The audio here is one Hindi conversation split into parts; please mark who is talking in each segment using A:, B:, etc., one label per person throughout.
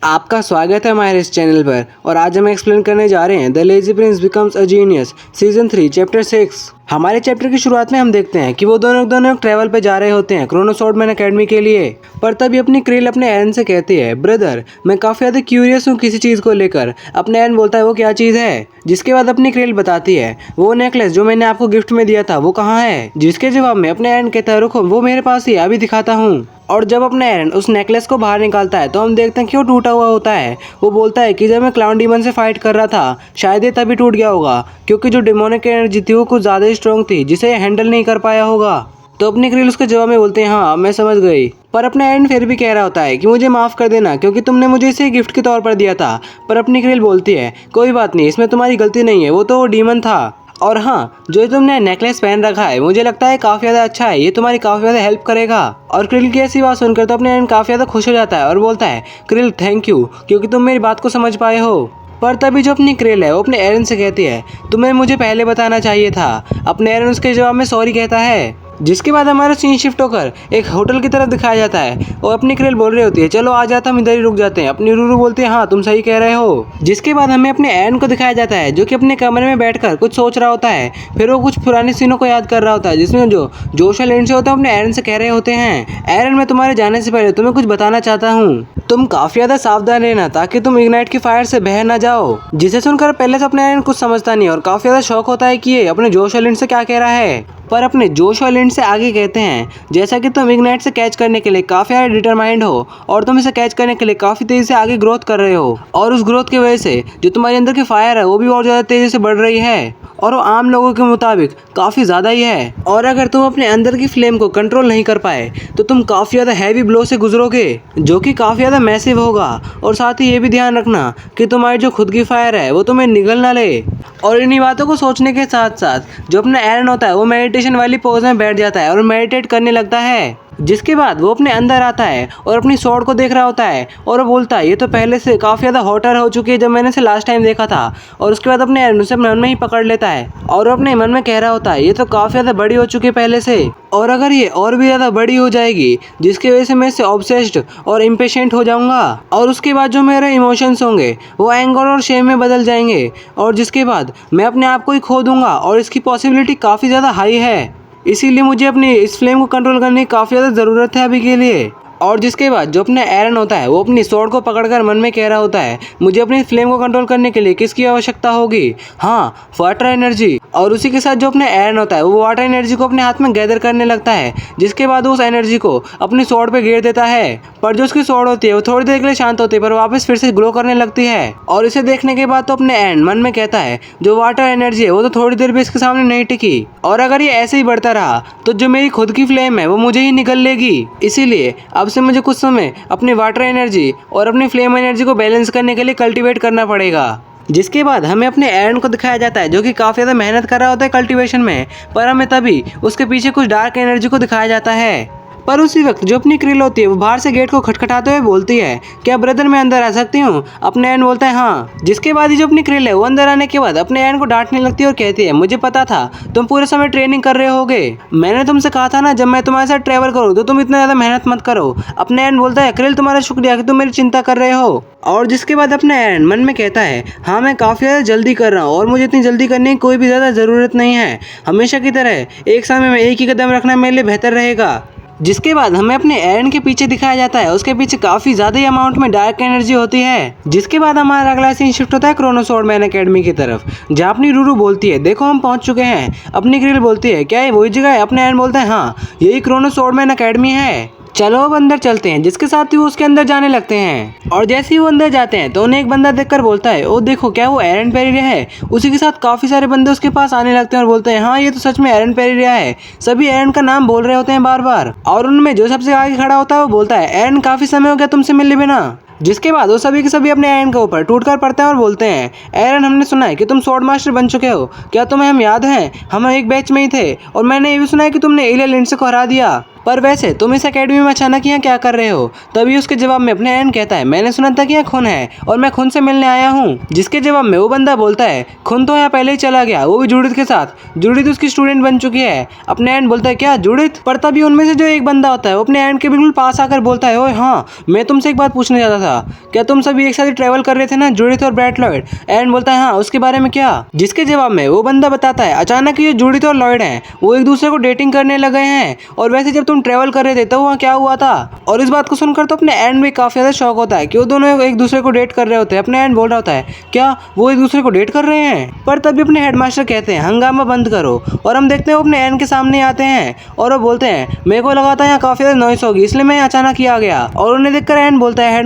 A: आपका स्वागत है हमारे इस चैनल पर और आज हम एक्सप्लेन करने जा रहे हैं the lazy Prince becomes a genius season 3 chapter 6। हमारे चैप्टर की शुरुआत में हम देखते हैं कि वो दोनों ट्रैवल पे जा रहे होते हैं क्रोनो स्वॉर्डमैन एकेडमी के लिए। पर तभी अपनी क्रिल अपने एरन से कहती है, ब्रदर मैं काफ़ी ज़्यादा क्यूरियस हूँ किसी चीज़ को लेकर। अपने एरन बोलता है वो क्या चीज़ है, जिसके बाद अपनी क्रिल बताती है वो नेकलेस जो मैंने आपको गिफ्ट में दिया था वो कहाँ है। जिसके जवाब में अपने एरन कहता है रुको वो मेरे पास ही है, अभी दिखाता हूँ। और जब अपना एरन उस नेकलेस को बाहर निकालता है तो हम देखते हैं कि वो टूटा हुआ होता है। वो बोलता है कि जब मैं क्लाउन डीमन से फाइट कर रहा था शायद ये तभी टूट गया होगा क्योंकि जो डिमोनिक एनर्जी थी वो कुछ ज़्यादा ही स्ट्रॉन्ग थी जिसे हैंडल नहीं कर पाया होगा। तो अपनी क्रिल उसके जवाब में बोलते हैं हाँ मैं समझ गई। पर अपना एरन फिर भी कह रहा होता है कि मुझे माफ़ कर देना क्योंकि तुमने मुझे इसे गिफ्ट के तौर पर दिया था। पर अपनी क्रिल बोलती है कोई बात नहीं, इसमें तुम्हारी गलती नहीं है, वो तो डीमन था। और हाँ, जो तुमने नेकलेस पहन रखा है मुझे लगता है काफ़ी ज़्यादा अच्छा है, ये तुम्हारी काफ़ी ज़्यादा हेल्प करेगा। और क्रिल की ऐसी बात सुनकर तो अपने एरन काफ़ी ज़्यादा खुश हो जाता है और बोलता है क्रिल थैंक यू क्योंकि तुम मेरी बात को समझ पाए हो। पर तभी जो अपनी क्रिल है वो अपने एरन से कहती है तुम्हें मुझे पहले बताना चाहिए था। अपने एरन उसके जवाब में सॉरी कहता है। जिसके बाद हमारा सीन शिफ्ट होकर एक होटल की तरफ दिखाया जाता है और अपनी क्रिल बोल रही होती है चलो आ जाता हम इधर ही रुक जाते हैं। अपनी रूरू बोलती है हाँ तुम सही कह रहे हो। जिसके बाद हमें अपने एरन को दिखाया जाता है जो कि अपने कमरे में बैठकर कुछ सोच रहा होता है। फिर वो कुछ पुराने सीनों को याद कर रहा होता है जिसमें जो जोश और से होता है अपने एरन से कह रहे होते हैं एरन मैं तुम्हारे जाने से पहले तुम्हें कुछ बताना चाहता हूँ, तुम काफी ज्यादा सावधान रहना ताकि तुम इग्नाइट की फायर से बह ना जाओ। जिसे सुनकर पहले से अपने एरन कुछ समझता नहीं और काफी ज्यादा शौक होता है कि ये अपने जोश और से क्या कह रहा है। पर अपने जोश और से आगे कहते हैं जैसा कि तुम इग्नाइट से कैच करने के लिए काफ़ी ज़्यादा डिटरमाइंड हो और तुम इसे कैच करने के लिए काफ़ी तेज़ी से आगे ग्रोथ कर रहे हो और उस ग्रोथ की वजह से जो तुम्हारे अंदर की फायर है वो भी और ज़्यादा तेज़ी से बढ़ रही है और वो आम लोगों के मुताबिक काफ़ी ज़्यादा ही है। और अगर तुम अपने अंदर की फ्लेम को कंट्रोल नहीं कर पाए तो तुम काफ़ी ज़्यादा हैवी ब्लो से गुजरोगे जो कि काफ़ी ज़्यादा मैसिव होगा। और साथ ही ये भी ध्यान रखना कि तुम्हारी जो खुद की फायर है वो तुम्हें निगल ना ले। और इन्हीं बातों को सोचने के साथ साथ जो अपना एरन होता है वो मेडिटेशन वाली पोज में बैठ जाता है और मेडिटेट करने लगता है। जिसके बाद वो अपने अंदर आता है और अपनी स्वॉर्ड को देख रहा होता है और वो बोलता है ये तो पहले से काफ़ी ज़्यादा हॉटर हो चुकी है जब मैंने इसे लास्ट टाइम देखा था। और उसके बाद अपने एरन उसे मन में ही पकड़ लेता है और वो अपने मन में कह रहा होता है ये तो काफ़ी ज़्यादा बड़ी हो चुकी है पहले से और अगर ये और भी ज़्यादा बड़ी हो जाएगी जिसकी वजह से मैं इससे ऑब्सेस्ड और इम्पेशेंट हो जाऊंगा और उसके बाद जो मेरे इमोशंस होंगे वो एंगर और शेम में बदल जाएंगे और जिसके बाद मैं अपने आप को ही खो दूंगा और इसकी पॉसिबिलिटी काफ़ी ज़्यादा हाई है। इसीलिए मुझे अपनी इस फ्लेम को कंट्रोल करने की काफ़ी ज़्यादा ज़रूरत है अभी के लिए। और जिसके बाद जो अपना एरन होता है वो अपनी स्वॉर्ड को पकड़कर मन में कह रहा होता है मुझे अपनी फ्लेम को कंट्रोल करने के लिए किसकी आवश्यकता होगी, हाँ वाटर एनर्जी। और उसी के साथ जो अपना एरन होता है वो वाटर एनर्जी को अपने हाथ में गैदर करने लगता है जिसके बाद वो उस एनर्जी को अपनी स्वॉर्ड पे घेर देता है। पर जो उसकी स्वॉर्ड होती है वो थोड़ी देर के लिए शांत होती है पर वापस फिर से ग्लो करने लगती है। और इसे देखने के बाद तो अपने एरन मन में कहता है जो वाटर एनर्जी है वो तो थोड़ी देर भी इसके सामने नहीं टिकी और अगर ये ऐसे ही बढ़ता रहा तो जो मेरी खुद की फ्लेम है वो मुझे ही निगल लेगी। इसीलिए अब से मुझे कुछ समय अपनी वाटर एनर्जी और अपनी फ्लेम एनर्जी को बैलेंस करने के लिए कल्टीवेट करना पड़ेगा। जिसके बाद हमें अपने एरन को दिखाया जाता है जो कि काफ़ी ज़्यादा मेहनत कर रहा होता है कल्टीवेशन में, पर हमें तभी उसके पीछे कुछ डार्क एनर्जी को दिखाया जाता है। पर उसी वक्त जो अपनी क्रिल होती है वो बाहर से गेट को खटखटाते हुए बोलती है क्या ब्रदर मैं अंदर आ सकती हूँ। अपने एरन बोलता है हाँ। जिसके बाद ही जो अपनी क्रिल है वो अंदर आने के बाद अपने एरन को डांटने लगती है और कहती है मुझे पता था तुम पूरे समय ट्रेनिंग कर रहे होगे, मैंने तुमसे कहा था ना जब मैं तुम्हारे साथ ट्रैवल करूँ तो तुम इतना ज़्यादा मेहनत मत करो। अपने एरन बोलता है क्रिल तुम्हारा शुक्रिया कि तुम मेरी चिंता कर रहे हो। और जिसके बाद अपना एरन मन में कहता है हाँ मैं काफ़ी ज़्यादा जल्दी कर रहा हूँ और मुझे इतनी जल्दी करने की कोई भी ज़्यादा ज़रूरत नहीं है, हमेशा की तरह एक समय में एक ही कदम रखना मेरे लिए बेहतर रहेगा। जिसके बाद हमें अपने एरन के पीछे दिखाया जाता है उसके पीछे काफ़ी ज़्यादा ही अमाउंट में डार्क एनर्जी होती है। जिसके बाद हमारा अगला सीन शिफ्ट होता है क्रोनो स्वॉर्डमैन एकेडमी की तरफ जहाँ अपनी रूरू बोलती है देखो हम पहुँच चुके हैं। अपनी क्रिल बोलती है क्या ये वही जगह है। अपने एरन बोलता है हाँ यही क्रोनो स्वॉर्डमैन एकेडमी है, चलो अब अंदर चलते हैं। जिसके साथ ही वो उसके अंदर जाने लगते हैं और जैसे ही वो अंदर जाते हैं तो उन्हें एक बंदा देखकर बोलता है ओ देखो क्या वो एरन पेरिरिया है। उसी के साथ काफ़ी सारे बंदे उसके पास आने लगते हैं और बोलते हैं हाँ ये तो सच में एरन पेरिरिया है। सभी एरन का नाम बोल रहे होते हैं बार बार और उनमें जो सबसे आगे खड़ा होता है वो बोलता है एरन काफ़ी समय हो गया तुमसे मिले बिना। जिसके बाद वो सभी के सभी अपने एरन के ऊपर टूटकर पड़ते हैं और बोलते हैं एरन हमने सुना है कि तुम स्वॉर्ड मास्टर बन चुके हो, क्या तुम्हें हम याद हैं, हम एक बैच में ही थे और मैंने ये भी सुना है कि तुमने एलिया लिंडसे को हरा दिया। पर वैसे तुम इस एकेडमी में अचानक यहाँ क्या कर रहे हो? तभी उसके जवाब में अपने एरन कहता है, मैंने सुना था कि यहाँ खून है और मैं खून से मिलने आया हूँ। जिसके जवाब में वो बंदा बोलता है, खून तो यहाँ पहले ही चला गया, वो भी जूडिथ के साथ। जूडिथ उसकी स्टूडेंट बन चुकी है। अपने एरन बोलता है, क्या जूडिथ? पर तभी उनमें से जो एक बंदा होता है वो अपने एरन के बिल्कुल पास आकर बोलता है, ओए हाँ, मैं तुमसे एक बात पूछने जाता था, क्या तुम सभी एक साथ ही ट्रैवल कर रहे थे ना, जूडिथ और ब्रैट लॉयड? एरन बोलता है, हाँ, उसके बारे में क्या? जिसके जवाब में वो बंदा बताता है, अचानक ये जूडिथ और लॉयड हैं, वो एक दूसरे को डेटिंग करने लगे हैं। और वैसे जब तुम ट्रैवल कर रहे थे तो वहाँ क्या हुआ था? और इस बात को सुनकर तो अपने एरन भी काफी ज्यादा शौक होता है कि वो दोनों एक दूसरे को डेट कर रहे होते हैं। अपने एरन बोल रहा होता है, क्या वो एक दूसरे को डेट कर रहे हैं? पर तभी अपने हेडमास्टर कहते हैं, हंगामा बंद करो। और हम देखते हैं वो अपने एरन के सामने आते हैं और वो बोलते हैं, मेरे को लगा था यहाँ काफी ज्यादा नॉइस होगी, इसलिए मैं अचानक ही आ गया। और उन्हें देखकर एरन बोलता है,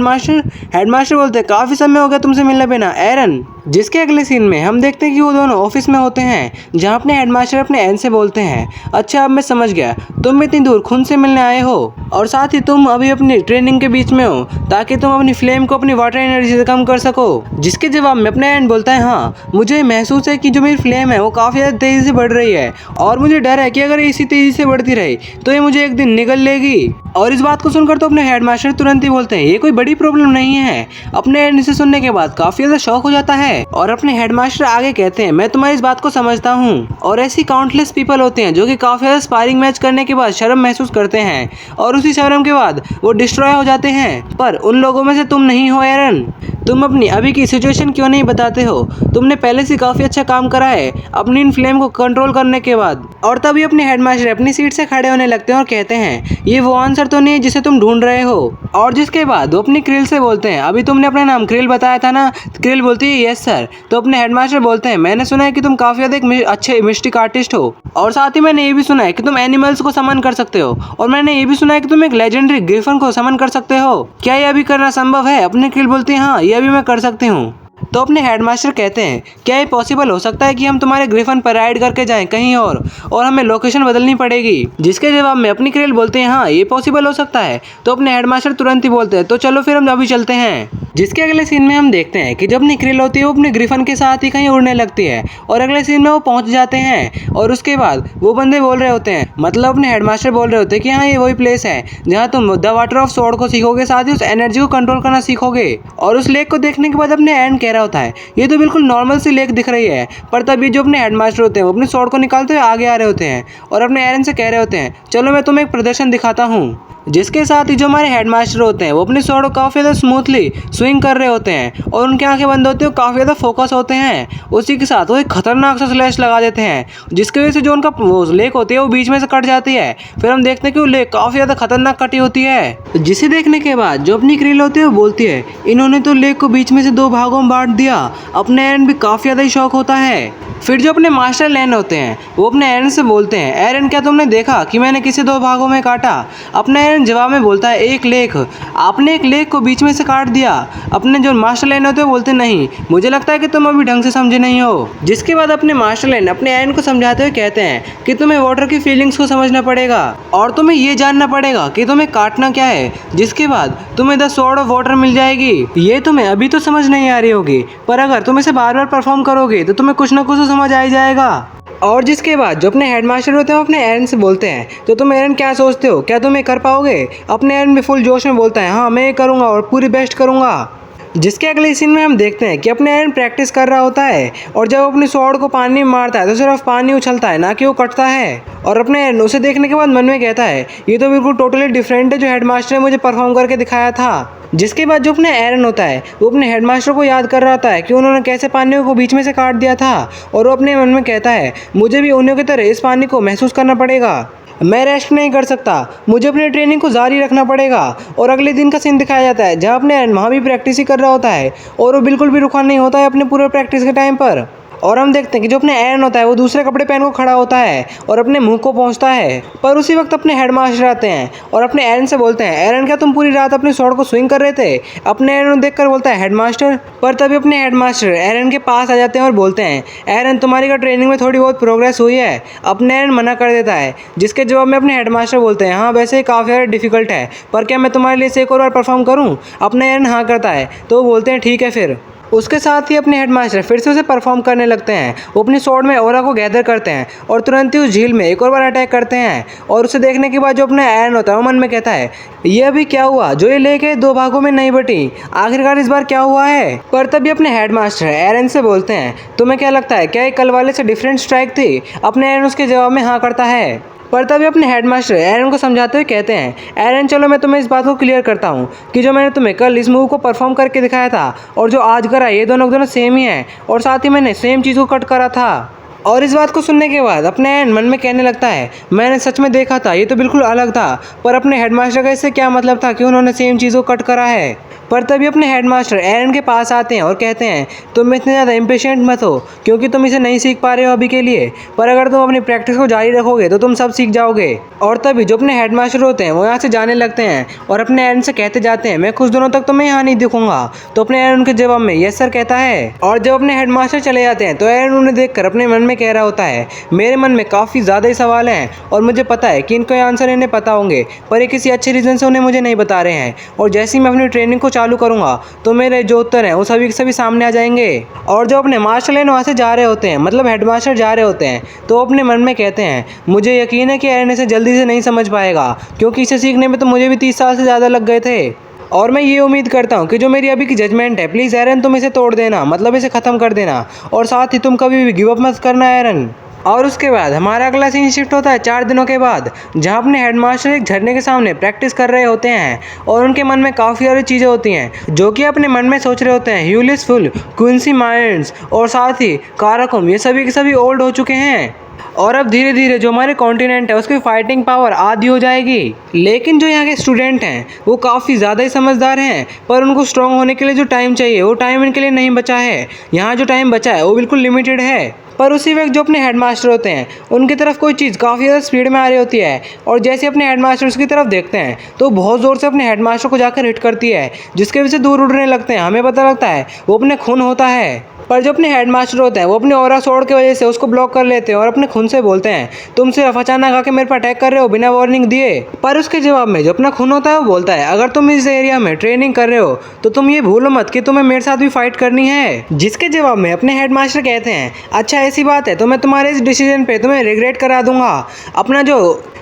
A: हेडमास्टर बोलते हैं, काफी समय हो गया तुमसे मिलने बिना एरन। जिसके अगले सीन में हम देखते हैं कि वो दोनों ऑफिस में होते हैं, जहाँ अपने हेडमास्टर अपने एरन से बोलते हैं, अच्छा अब मैं समझ गया, तुम इतनी दूर खून से मिलने आए हो और साथ ही तुम अभी अपनी ट्रेनिंग के बीच में हो ताकि तुम अपनी फ्लेम को अपनी वाटर एनर्जी से कम कर सको। जिसके जवाब में अपने एरन बोलता है, हाँ, मुझे महसूस है कि जो मेरी फ्लेम है वो काफ़ी ज़्यादा तेज़ी से बढ़ रही है और मुझे डर है कि अगर इसी तेज़ी से बढ़ती रही तो ये मुझे एक दिन निगल लेगी। और इस बात को सुनकर तो अपने हेडमास्टर तुरंत ही बोलते हैं, ये कोई बड़ी प्रॉब्लम नहीं है। अपने एरन इसे सुनने के बाद काफ़ी ज़्यादा शौक हो जाता है और अपने हेडमास्टर आगे कहते हैं, मैं तुम्हारी इस बात को समझता हूँ और ऐसी काउंटलेस पीपल होते हैं जो कि काफ़ी ज़्यादा स्पारिंग मैच करने के बाद शर्म महसूस करते हैं और उसी शर्म के बाद वो डिस्ट्रॉय हो जाते हैं, पर उन लोगों में से तुम नहीं हो एरन। तुम अपनी अभी की सिचुएशन क्यों नहीं बताते हो? तुमने पहले से काफ़ी अच्छा काम करा है अपनी इन फ्लेम को कंट्रोल करने के बाद। और तभी अपने हेडमास्टर अपनी सीट से खड़े होने लगते हैं और कहते हैं, ये वो आंसर तो नहीं है जिसे तुम ढूंढ रहे हो। और जिसके बाद वो अपनी क्रिल से बोलते हैं, अभी तुमने अपना नाम क्रिल बताया था ना? क्रिल बोलती है, यस सर। तो अपने हेडमास्टर बोलते हैं, मैंने सुना है कि तुम काफ़ी ज़्यादा एक अच्छे मिस्टिक आर्टिस्ट हो और साथ ही मैंने ये भी सुना है कि तुम एनिमल्स को समन कर सकते हो और मैंने ये भी सुना है कि तुम एक लेजेंडरी ग्रिफन को समन कर सकते हो। क्या यह अभी करना संभव है? अपनी क्रिल बोलती है, हाँ, यह भी मैं कर सकती हूँ। तो अपने हेडमास्टर कहते हैं, क्या ये पॉसिबल हो सकता है कि हम तुम्हारे ग्रिफन पर राइड करके जाएं कहीं और हमें लोकेशन बदलनी पड़ेगी? जिसके जवाब में अपनी क्रिल बोलते हैं, हाँ, ये पॉसिबल हो सकता है। तो अपने हेडमास्टर तुरंत ही बोलते हैं, तो चलो फिर हम अभी चलते हैं। जिसके अगले सीन में हम देखते हैं कि जब अपनी क्रिल होती है वो अपने ग्रिफन के साथ ही कहीं उड़ने लगती है और अगले सीन में वो पहुंच जाते हैं और उसके बाद वो बंदे बोल रहे होते हैं, मतलब अपने हेडमास्टर बोल रहे होते हैं कि हाँ, ये वही प्लेस है जहाँ तुम द वाटर ऑफ स्वॉर्ड को सीखोगे, साथ ही उस एनर्जी को कंट्रोल करना सीखोगे। और उस लेक को देखने के बाद अपने एरन कह रहा होता है, ये तो बिल्कुल नॉर्मल सी लेक दिख रही है। पर तभी जो अपने हेडमास्टर होते हैं वो अपने स्वॉर्ड को निकालते हुए आगे आ रहे होते हैं और अपने एरन से कह रहे होते हैं, चलो मैं तुम्हें एक प्रदर्शन दिखाता हूँ। जिसके साथ ही जो हमारे हेडमास्टर होते हैं वो अपने स्वॉर्ड को काफ़ी ज़्यादा स्मूथली स्विंग कर रहे होते हैं और उनकी आंखें बंद होती हैं, काफ़ी ज़्यादा फोकस होते हैं। उसी के साथ वो एक खतरनाक सा स्लैश लगा देते हैं, जिसकी वजह से जो उनका वो लेक होती है वो बीच में से कट जाती है। फिर हम देखते हैं कि वो लेक काफ़ी ज़्यादा खतरनाक कटी होती है, जिसे देखने के बाद जो अपनी क्रिल होती है वो बोलती है, इन्होंने तो लेक को बीच में से 2 भागों में बांट दिया। अपने एरन भी काफ़ी ज़्यादा ही शौक होता है। फिर जो अपने मास्टर लैन होते हैं वो अपने एरन से बोलते हैं, एरन क्या तुमने देखा कि मैंने किसे 2 भागों में काटा? अपने एरन जवाब में बोलता है, एक लेक, आपने एक लेक को बीच में से काट दिया। अपने जो मास्टर लैन होते हैं बोलते नहीं, मुझे लगता है कि तुम अभी ढंग से समझे नहीं हो। जिसके बाद अपने मास्टर लैन अपने एरन को समझाते हुए कहते हैं कि तुम्हें वाटर की फीलिंग्स को समझना पड़ेगा और तुम्हें ये जानना पड़ेगा कि तुम्हें काटना क्या है। जिसके बाद तुम्हें द स्वॉर्ड ऑफ वाटर मिल जाएगी। ये तुम्हें अभी तो समझ नहीं आ रही होगी, पर अगर तुम इसे बार बार परफॉर्म करोगे तो तुम्हें कुछ ना कुछ तो समझ आ ही जाएगा। और जिसके बाद जो अपने हेडमास्टर होते हैं वो अपने एरन से बोलते हैं, तो तुम एरन क्या सोचते हो, क्या तुम ये कर पाओगे? अपने एरन भी फुल जोश में बोलता है, हाँ, मैं ये करूँगा और पूरी बेस्ट करूँगा। जिसके अगले सीन में हम देखते हैं कि अपने एरन प्रैक्टिस कर रहा होता है और जब अपने स्वॉर्ड को पानी में मारता है तो सिर्फ पानी उछलता है, ना कि वो कटता है। और अपने एरन उसे देखने के बाद मन में कहता है, ये तो बिल्कुल टोटली डिफरेंट है जो हेडमास्टर ने मुझे परफॉर्म करके दिखाया था। जिसके बाद जो अपने एरन होता है वो अपने हेडमास्टर को याद कर रहा होता है कि उन्होंने कैसे पानी को बीच में से काट दिया था और वो अपने मन में कहता है, मुझे भी उन्हीं की तरह इस पानी को महसूस करना पड़ेगा, मैं रेस्ट नहीं कर सकता, मुझे अपनी ट्रेनिंग को जारी रखना पड़ेगा। और अगले दिन का सीन दिखाया जाता है जहाँ अपने एरन वहाँ भी प्रैक्टिस ही कर रहा होता है और वो बिल्कुल भी रुका नहीं होता है अपने पूरे प्रैक्टिस के टाइम पर। और हम देखते हैं कि जो अपने एरन होता है वो दूसरे कपड़े पहन को खड़ा होता है और अपने मुंह को पहुंचता है, पर उसी वक्त अपने हेडमास्टर आते हैं और अपने एरन से बोलते हैं, एरन क्या तुम पूरी रात अपने स्वॉर्ड को स्विंग कर रहे थे? अपने एरन देखकर बोलता है, हेडमास्टर। पर तभी अपने हेडमास्टर एरन के पास आ जाते हैं और बोलते हैं, एरन तुम्हारी का ट्रेनिंग में थोड़ी बहुत प्रोग्रेस हुई है। अपने एरन मना कर देता है, जिसके जवाब में अपने हेडमास्टर बोलते हैं, हाँ, वैसे काफ़ी ज़्यादा डिफिकल्ट है, पर क्या मैं तुम्हारे लिए इसे एक और बार परफॉर्म करूँ? अपने एरन हाँ करता है, तो वो बोलते हैं, ठीक है फिर। उसके साथ ही अपने हेडमास्टर फिर से उसे परफॉर्म करने लगते हैं। वो अपनी स्वॉर्ड में ऑरा को गैदर करते हैं और तुरंत ही उस झील में एक और बार अटैक करते हैं। और उसे देखने के बाद जो अपना एरन होता है वो मन में कहता है ये अभी क्या हुआ जो ये लेके दो भागों में नहीं बटी, आखिरकार इस बार क्या हुआ है। पर तभी अपने हेडमास्टर एरन से बोलते हैं तुम्हें क्या लगता है क्या ये कल वाले से डिफरेंट स्ट्राइक थी। अपने एरन उसके जवाब में हाँ करता है। पर तभी अपने हेडमास्टर एरन को समझाते हुए कहते हैं एरन चलो मैं तुम्हें इस बात को क्लियर करता हूँ कि जो मैंने तुम्हें कल इस मूव को परफॉर्म करके दिखाया था और जो आज करा ये दोनों सेम ही है और साथ ही मैंने सेम चीज़ को कट करा था। और इस बात को सुनने के बाद अपने एरन मन में कहने लगता है मैंने सच में देखा था ये तो बिल्कुल अलग था, पर अपने हेडमास्टर का इससे क्या मतलब था कि उन्होंने सेम चीज़ को कट करा है। पर तभी अपने हेडमास्टर एरन के पास आते हैं और कहते हैं तुम इतने ज़्यादा इम्पेशेंट मत हो क्योंकि तुम इसे नहीं सीख पा रहे हो अभी के लिए, पर अगर तुम अपनी प्रैक्टिस को जारी रखोगे तो तुम सब सीख जाओगे। और तभी जो अपने हेडमास्टर होते हैं वो यहाँ से जाने लगते हैं और अपने एरन से कहते जाते हैं मैं कुछ दिनों तक तुम्हें यहाँ नहीं दिखूंगा। तो अपने एरन के जवाब में यस सर कहता है। और जब अपने हेडमास्टर चले जाते हैं तो एरन उन्हें देखकर अपने मन में कह रहा होता है मेरे मन में काफ़ी ज़्यादा ही सवाल हैं और मुझे पता है कि इनको आंसर इन्हें पता होंगे, पर ये किसी अच्छे रीज़न से उन्हें मुझे नहीं बता रहे हैं। और जैसे ही मैं अपनी ट्रेनिंग को चालू करूँगा तो मेरे जो उत्तर हैं वो सभी के सभी सामने आ जाएंगे। और जो अपने मास्टर लेन वहाँ से जा रहे होते हैं मतलब हेडमास्टर जा रहे होते हैं तो अपने मन में कहते हैं मुझे यकीन है कि एरन इसे जल्दी से नहीं समझ पाएगा क्योंकि इसे सीखने में तो मुझे भी 30 साल से ज़्यादा लग गए थे। और मैं ये उम्मीद करता हूँ कि जो मेरी अभी की जजमेंट है प्लीज़ एरन तुम इसे तोड़ देना, मतलब इसे ख़त्म कर देना और साथ ही तुम कभी भी गिव अप मत करना एरन। और उसके बाद हमारा अगला सीन शिफ्ट होता है 4 दिनों के बाद, जहाँ अपने हेडमास्टर एक झरने के सामने प्रैक्टिस कर रहे होते हैं और उनके मन में काफ़ी सारी चीज़ें होती हैं जो कि अपने मन में सोच रहे होते हैं ह्यूलिस फुल, क्विंसी माइंड्स और साथ ही काराकुम ये सभी के सभी ओल्ड हो चुके हैं और अब धीरे धीरे जो हमारे कॉन्टिनेंट है उसकी फाइटिंग पावर आधी हो जाएगी। लेकिन जो यहाँ के स्टूडेंट हैं वो काफ़ी ज़्यादा ही समझदार हैं, पर उनको स्ट्रॉन्ग होने के लिए जो टाइम चाहिए वो टाइम इनके लिए नहीं बचा है। यहाँ जो टाइम बचा है वो बिल्कुल लिमिटेड है। पर उसी वक्त जो अपने हेडमास्टर होते हैं उनकी तरफ कोई चीज़ काफ़ी ज़्यादा स्पीड में आ रही होती है और जैसे अपने हेडमास्टर उसकी तरफ देखते हैं तो बहुत ज़ोर से अपने हेडमास्टर को जाकर हिट करती है जिसके वजह से दूर उड़ने लगते हैं। हमें पता लगता है वो अपने खून होता है। पर जो अपने हेडमास्टर होते हैं वो अपने ऑरा स्वॉर्ड की वजह से उसको ब्लॉक कर लेते हैं और अपने खून से बोलते हैं तुम सिर्फ अचानक आके मेरे पर अटैक कर रहे हो बिना वार्निंग दिए। पर उसके जवाब में जो अपना खून होता है वो बोलता है अगर तुम इस एरिया में ट्रेनिंग कर रहे हो तो तुम ये भूलो मत कि तुम्हें मेरे साथ भी फाइट करनी है। जिसके जवाब में अपने हेडमास्टर कहते हैं अच्छा ऐसी बात है तो मैं तुम्हारे इस डिसीजन पे तुम्हें रिग्रेट करा दूंगा। अपना जो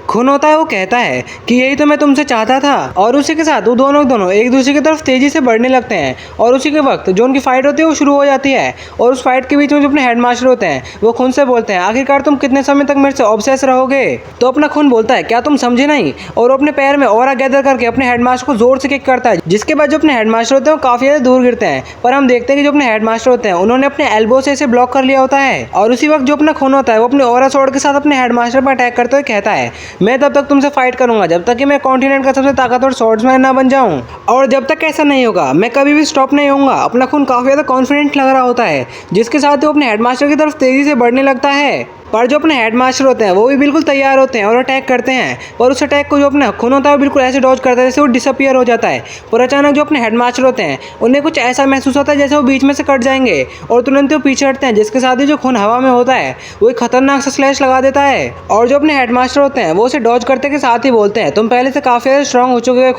A: खून होता है वो कहता है कि यही तो मैं तुमसे चाहता था। और उसी के साथ वो दोनों एक दूसरे की तरफ तेजी से बढ़ने लगते हैं और उसी के वक्त जो उनकी फाइट होती है वो शुरू हो जाती है। और उस फाइट के बीच में जो अपने हेडमास्टर होते हैं वो खून से बोलते हैं आखिरकार तुम कितने समय तक मेरे से ऑब्सेस रहोगे। तो अपना खून बोलता है क्या तुम समझे नहीं, और अपने पैर में ऑरा गैदर करके अपने हेडमास्टर को जोर से किक करता है जिसके बाद जो अपने हेडमास्टर होते हैं वो काफी ज्यादा दूर गिरते हैं। पर हम देखते हैं कि जो अपने हेडमास्टर होते हैं उन्होंने अपने एल्बो से इसे ब्लॉक कर लिया होता है। और उसी वक्त जो अपना खून होता है वो अपने ऑरा स्वॉर्ड के साथ अपने हेडमास्टर पर अटैक करते हुए कहता है मैं तब तक तुमसे फाइट करूंगा जब तक कि मैं कॉन्टिनेंट का सबसे ताकतवर स्वॉर्ड्समैन ना बन जाऊं, और जब तक ऐसा नहीं होगा मैं कभी भी स्टॉप नहीं होऊंगा। अपना खून काफी ज्यादा कॉन्फिडेंट लग रहा होता है जिसके साथ वो अपने हेडमास्टर की तरफ तेजी से बढ़ने लगता है। पर जो अपने हेडमास्टर होते हैं वो भी बिल्कुल तैयार होते हैं और अटैक करते हैं। और उस अटैक को जो अपना खून होता है वो बिल्कुल ऐसे डॉज करता है जैसे वो डिसअपियर हो जाता है। पर अचानक जो अपने हेडमास्टर होते हैं उन्हें कुछ ऐसा महसूस होता है जैसे वो बीच में से कट जाएंगे और तुरंत वो पीछे हटते हैं जिसके साथ ही जो खून हवा में होता है वो एक खतरनाक सा स्लैश लगा देता है। और जो अपने हेडमास्टर होते हैं वो उसे डॉज करते के साथ ही बोलते हैं तुम पहले से काफ़ी ज़्यादा स्ट्रॉन्ग हो चुके हो।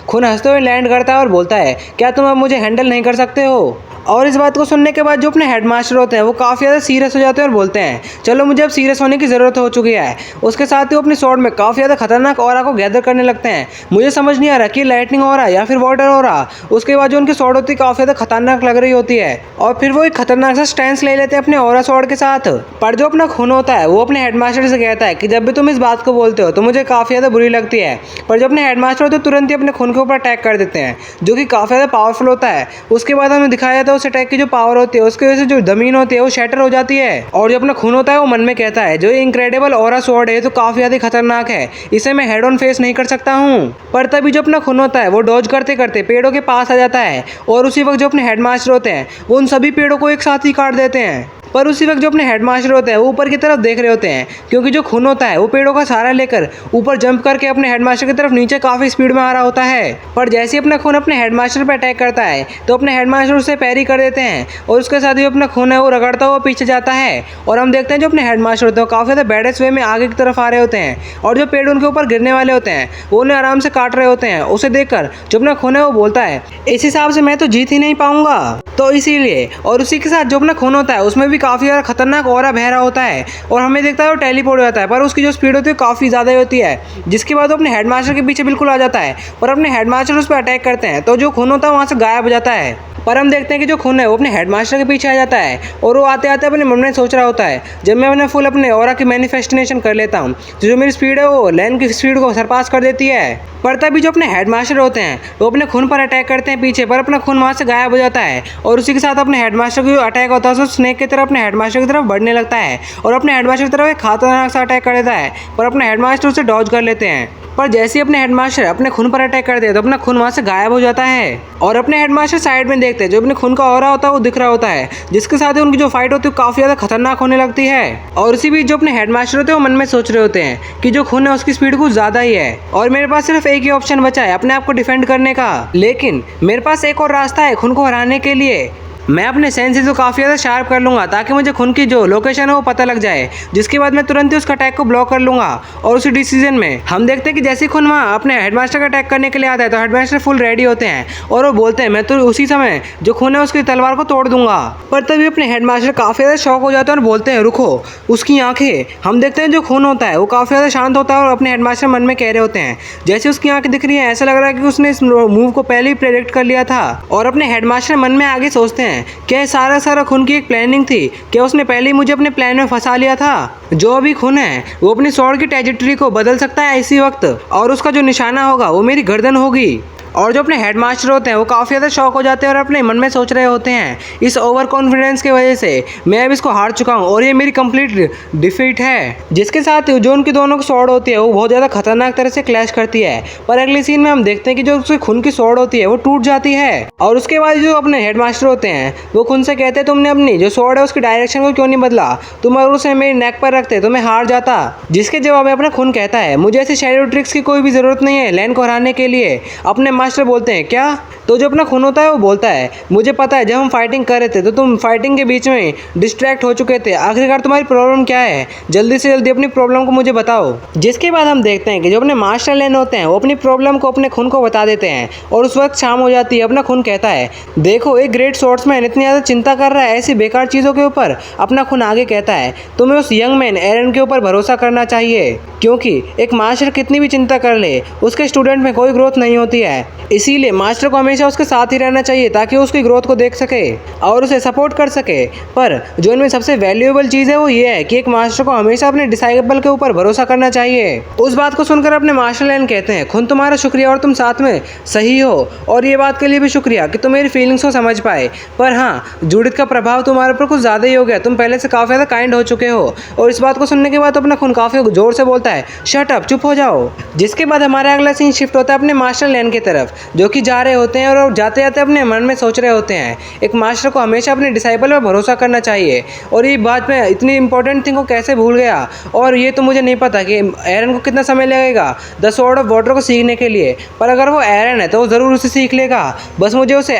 A: खून हंसते हुए लैंड करता है और बोलता है क्या तुम अब मुझे हैंडल नहीं कर सकते हो। और इस बात को सुनने के बाद जो अपने हेडमास्टर होते हैं वो काफ़ी ज़्यादा सीरियस हो जाते हैं और बोलते हैं चलो मुझे अब सीरियस होने की ज़रूरत हो चुकी है। उसके साथ ही वो अपनी स्वॉर्ड में काफ़ी ज़्यादा खतरनाक ऑरा को गैदर करने लगते हैं। मुझे समझ नहीं आ रहा कि लाइटनिंग हो रहा या फिर वाटर हो रहा। उसके बाद जो उनकी स्वॉर्ड होती है काफ़ी ज़्यादा खतरनाक लग रही होती है और फिर वो एक खतरनाक सा स्टैंस ले लेते हैं अपने ऑरा स्वॉर्ड के साथ। पर जो अपना खून होता है वो अपने हेडमास्टर से कहता है कि जब भी तुम इस बात को बोलते हो तो मुझे काफ़ी ज़्यादा बुरी लगती है। पर जो अपने हेडमास्टर होते हैं तुरंत ही अपने खून के ऊपर अटैक कर देते हैं जो कि काफ़ी ज़्यादा पावरफुल होता है। उसके बाद हमें दिखाया जाता है उस अटैक की जो पावर होती है उसकी वजह से जो जमीन होती है वो शैटर हो जाती है। और जो अपना खून होता है वो मन में कहता है जो ये इनक्रेडिबल ऑरा स्वॉर्ड है तो काफी ज्यादा खतरनाक है, इसे मैं हेड ऑन फेस नहीं कर सकता हूँ। पर तभी जो अपना खून होता है वो डॉज करते करते पेड़ों के पास आ जाता है और उसी वक्त जो अपने हेडमास्टर होते हैं वो उन सभी पेड़ों को एक साथ ही काट देते हैं। पर उसी वक्त जो अपने हेडमास्टर होते हैं वो ऊपर की तरफ देख रहे होते हैं, क्योंकि जो खून होता है वो पेड़ों का सहारा लेकर ऊपर जंप करके अपने हेडमास्टर की तरफ नीचे काफी स्पीड में आ रहा होता है। पर जैसे ही अपना खून अपने हेडमास्टर पर अटैक करता है तो अपने हेडमास्टर उसे पैरी कर देते हैं और उसके साथ ही अपना खून है वो रगड़ता हुआ पीछे जाता है। और हम देखते हैं जो अपने हेडमास्टर होते हैं काफी ज्यादा बैडेस्ट वे में आगे की तरफ आ रहे होते हैं और जो पेड़ उनके ऊपर गिरने वाले होते हैं वो उन्हें आराम से काट रहे होते हैं। उसे देखकर जो अपना खून है वो बोलता है, इस हिसाब से मैं तो जीत ही नहीं पाऊंगा। तो इसीलिए और उसी के साथ जो अपना खून होता है उसमें भी काफी ज्यादा खतरनाक ऑरा बह रहा होता है और हमें देखता है वो टेलीपोर्ट हो जाता है, पर उसकी जो स्पीड होती है काफी ज्यादा होती है, जिसके बाद वो अपने हेडमास्टर के पीछे बिल्कुल आ जाता है और अपने हेडमास्टर उस पर अटैक करते हैं। तो जो खून होता है वहां से गायब हो जाता है। पर हम देखते हैं कि जो खून है वो अपने हेडमास्टर के पीछे आ जाता है और वो आते आते अपने मन में सोच रहा होता है, जब मैं अपने फुल अपने ऑरा की मैनिफेस्टेशन कर लेता हूँ तो जो मेरी स्पीड है वो लैंड की स्पीड को सरपास कर देती है। पर तभी जो अपने हेडमास्टर होते हैं वो अपने खून पर अटैक करते हैं पीछे, पर अपना खून वहाँ से गायब हो जाता है और उसी के साथ अपने हेडमास्टर का जो अटैक होता है स्नेक की तरफ अपने हेडमास्टर की तरफ बढ़ने लगता है और अपने हेडमास्टर की तरफ एक खतरनाक सा अटैक कर देता है, पर अपने हेडमास्टर उसे डॉज कर लेते हैं। पर जैसे ही अपने हेडमास्टर अपने खून पर अटैक करते हैं तो अपना खून वहाँ से गायब हो जाता है और अपने हेडमास्टर साइड में देखते हैं जो अपने खून का ऑरा होता है वो दिख रहा होता है, जिसके साथ ही उनकी जो फाइट होती है काफ़ी ज़्यादा खतरनाक होने लगती है। और उसी बीच जो अपने हेडमास्टर होते हैं वो मन में सोच रहे होते हैं कि जो खून है उसकी स्पीड कुछ ज़्यादा ही है और मेरे पास सिर्फ एक ही ऑप्शन बचा है अपने आप को डिफेंड करने का, लेकिन मेरे पास एक और रास्ता है खून को हराने के लिए। मैं अपने सेंसेस को काफ़ी ज़्यादा शार्प कर लूँगा ताकि मुझे खून की जो लोकेशन है वो पता लग जाए, जिसके बाद मैं तुरंत ही उसका अटैक को ब्लॉक कर लूँगा। और उसी डिसीजन में हम देखते हैं कि जैसे ही खून वहाँ अपने हेडमास्टर का अटैक करने के लिए आता है तो हेडमास्टर फुल रेडी होते हैं और वो बोलते हैं मैं तो उसी समय जो खून है उसकी तलवार को तोड़ दूंगा। पर तभी अपने हेडमास्टर काफ़ी ज़्यादा शॉक हो जाते हैं और बोलते हैं रुको। उसकी आंखें हम देखते हैं जो खून होता है वो काफ़ी ज़्यादा शांत होता है और अपने हेडमास्टर मन में कह रहे होते हैं, जैसे उसकी आंखें दिख रही है ऐसा लग रहा है कि उसने इस मूव को पहले ही प्रेडिक्ट कर लिया था। और अपने हेडमास्टर मन में आगे सोचते हैं क्या सारा खून की एक प्लानिंग थी, क्या उसने पहले ही मुझे अपने प्लान में फंसा लिया था। जो भी खून है वो अपनी स्वॉर्ड की ट्रेजेक्टरी को बदल सकता है इसी वक्त और उसका जो निशाना होगा वो मेरी गर्दन होगी। और जो अपने हेडमास्टर होते हैं वो काफ़ी ज़्यादा शॉक हो जाते हैं और अपने मन में सोच रहे होते हैं इस ओवर कॉन्फिडेंस की वजह से मैं अब इसको हार चुका हूँ और ये मेरी कंप्लीट डिफीट है। जिसके साथ जो उनकी दोनों की स्वॉर्ड होती है वो बहुत ज़्यादा खतरनाक तरह से क्लैश करती है। पर अगले सीन में हम देखते हैं कि जो उसकी खून की स्वॉर्ड होती है वो टूट जाती है और उसके बाद जो अपने हेडमास्टर होते हैं वो खून से कहते हैं तुमने अपनी जो स्वॉर्ड है उसकी डायरेक्शन को क्यों नहीं बदला, तुम अगर उसे मेरी नेक पर रखते तो मैं हार जाता। जिसके जवाब में अपना खून कहता है मुझे ऐसी शैडो ट्रिक्स की कोई भी ज़रूरत नहीं है लैंड को हराने के लिए। अपने मास्टर बोलते हैं क्या, तो जो अपना खून होता है वो बोलता है मुझे पता है जब हम फाइटिंग कर रहे थे तो तुम फाइटिंग के बीच में डिस्ट्रैक्ट हो चुके थे, आखिरकार तुम्हारी प्रॉब्लम क्या है, जल्दी से जल्दी अपनी प्रॉब्लम को मुझे बताओ। जिसके बाद हम देखते हैं कि जो अपने मास्टर लैन होते हैं वो अपनी प्रॉब्लम को अपने खून को बता देते हैं और उस वक्त शाम हो जाती है। अपना खून कहता है देखो एक ग्रेट स्वॉर्ड्समैन इतनी ज़्यादा चिंता कर रहा है ऐसी बेकार चीज़ों के ऊपर। अपना खून आगे कहता है तुम्हें उस यंग मैन एरन के ऊपर भरोसा करना चाहिए, क्योंकि एक मास्टर कितनी भी चिंता कर ले उसके स्टूडेंट में कोई ग्रोथ नहीं होती है, इसीलिए मास्टर को हमेशा उसके साथ ही रहना चाहिए ताकि उसकी ग्रोथ को देख सके और उसे सपोर्ट कर सके। पर जो इनमें सबसे वैल्यूएबल चीज़ है वो ये है कि एक मास्टर को हमेशा अपने डिसाइबल के ऊपर भरोसा करना चाहिए। उस बात को सुनकर अपने मास्टर लैन कहते हैं खून तुम्हारा शुक्रिया और तुम साथ में सही हो और ये बात के लिए भी शुक्रिया कि तुम मेरी फीलिंग्स को समझ पाए। पर हाँ जूडिथ का प्रभाव तुम्हारे ऊपर कुछ ज़्यादा ही हो गया, तुम पहले से काफ़ी ज़्यादा काइंड हो चुके हो। और इस बात को सुनने के बाद अपना खून काफ़ी जोर से बोलता है शट अप, चुप हो जाओ। जिसके बाद हमारा अगला सीन शिफ्ट होता है अपने मास्टर लैन की तरफ जो कि जा रहे होते हैं और जाते जाते अपने मन में सोच रहे होते हैं एक मास्टर को हमेशा अपने डिसाइबल पर भरोसा करना चाहिए। और ये बात मैं इतनी इंपॉर्टेंट थिंग को कैसे भूल गया, और ये तो मुझे नहीं पता कि एरन को कितना समय लगेगा द स्वॉर्ड ऑफ वाटर को सीखने के लिए, पर अगर वो एरन है तो वो ज़रूर उसे सीख लेगा, बस मुझे उसे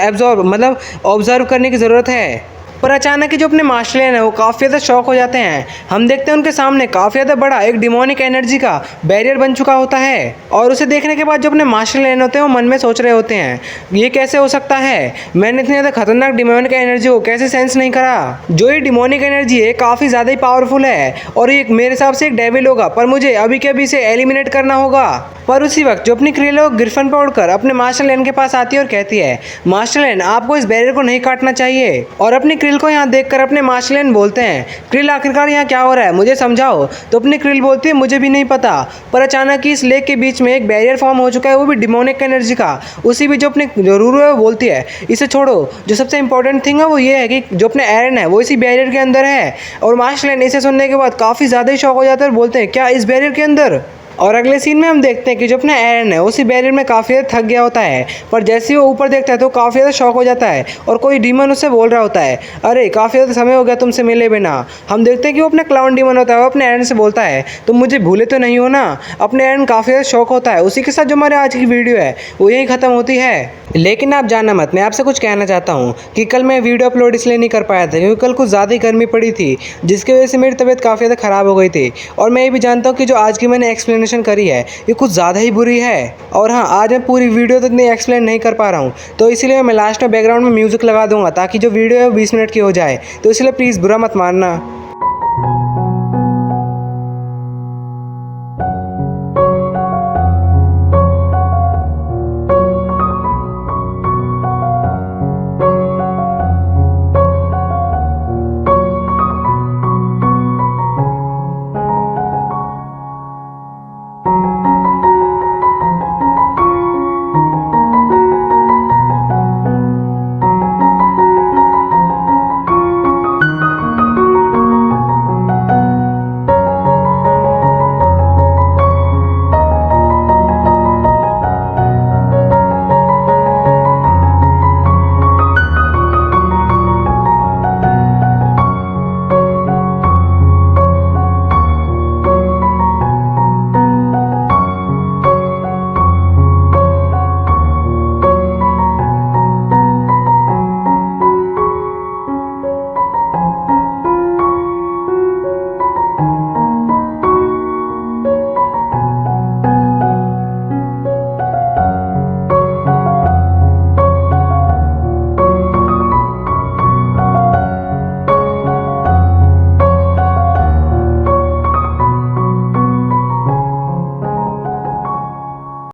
A: ऑब्जर्व करने की ज़रूरत है। पर अचानक ही जो अपने मास्टर लैन है वो काफ़ी ज़्यादा शॉक हो जाते हैं। हम देखते हैं उनके सामने काफ़ी ज़्यादा बड़ा एक डिमोनिक एनर्जी का बैरियर बन चुका होता है और उसे देखने के बाद जो अपने मास्टर लैन होते हैं वो मन में सोच रहे होते हैं ये कैसे हो सकता है, मैंने इतनी ज़्यादा खतरनाक डिमोनिक एनर्जी को कैसे सेंस नहीं करा। जो ये डिमोनिक एनर्जी है काफ़ी ज़्यादा ही पावरफुल है और ये मेरे हिसाब से एक डेविल होगा, पर मुझे अभी के अभी इसे एलिमिनेट करना होगा। पर उसी वक्त जो अपनी क्रिल है वो ग्रिफन पर उड़कर अपने मास्टर लैन के पास आती है और कहती है मास्टर लैन आपको इस बैरियर को नहीं काटना चाहिए। और अपनी क्रिल को यहाँ देखकर अपने मास्टर लैन बोलते हैं क्रिल आखिरकार यहाँ क्या हो रहा है मुझे समझाओ। तो अपनी क्रिल बोलती है मुझे भी नहीं पता, पर अचानक ही इस लेक के बीच में एक बैरियर फॉर्म हो चुका है वो भी डिमोनिक एनर्जी का। उसी भी जो अपने रूरू है वो बोलती है इसे छोड़ो, जो सबसे इंपॉर्टेंट थिंग है वो ये है कि जो अपने एरन है वो इसी बैरियर के अंदर है। और मास्टर लैन इसे सुनने के बाद काफ़ी ज़्यादा ही शॉक हो जाता है और बोलते हैं क्या इस बैरियर के अंदर। और अगले सीन में हम देखते हैं कि जो अपना एरन है उसी बैरियर में काफ़ी ज़्यादा थक गया होता है, पर जैसे ही वो ऊपर देखता है तो काफ़ी ज़्यादा शॉक हो जाता है और कोई डीमन उससे बोल रहा होता है, अरे काफ़ी ज़्यादा समय हो गया तुमसे मिले बिना। हम देखते हैं कि वो अपना क्लाउन डीमन होता है, वो अपने एरन से बोलता है तुम मुझे भूले तो नहीं हो ना। अपने एरन काफ़ी ज़्यादा शॉक होता है। उसी के साथ जो हमारे आज की वीडियो है वो यहीं ख़त्म होती है। लेकिन आप जानना मत, मैं आपसे कुछ कहना चाहता हूँ कि कल मैं वीडियो अपलोड इसलिए नहीं कर पाया था क्योंकि कल कुछ ज़्यादा ही गर्मी पड़ी थी, जिसकी वजह से मेरी तबीयत काफ़ी ज़्यादा ख़राब हो गई थी। और मैं ये भी जानता हूँ कि जो आज की मैंने एक्सप्लेनेशन करी है ये कुछ ज़्यादा ही बुरी है। और हाँ, आज मैं पूरी वीडियो तक नहीं एक्सप्लेन नहीं कर पा रहा हूँ, तो इसलिए मैं लास्ट में बैकग्राउंड में म्यूज़िक लगा दूंगा ताकि जो वीडियो है वो 20 मिनट की हो जाए, तो इसलिए प्लीज़ बुरा मत मानना।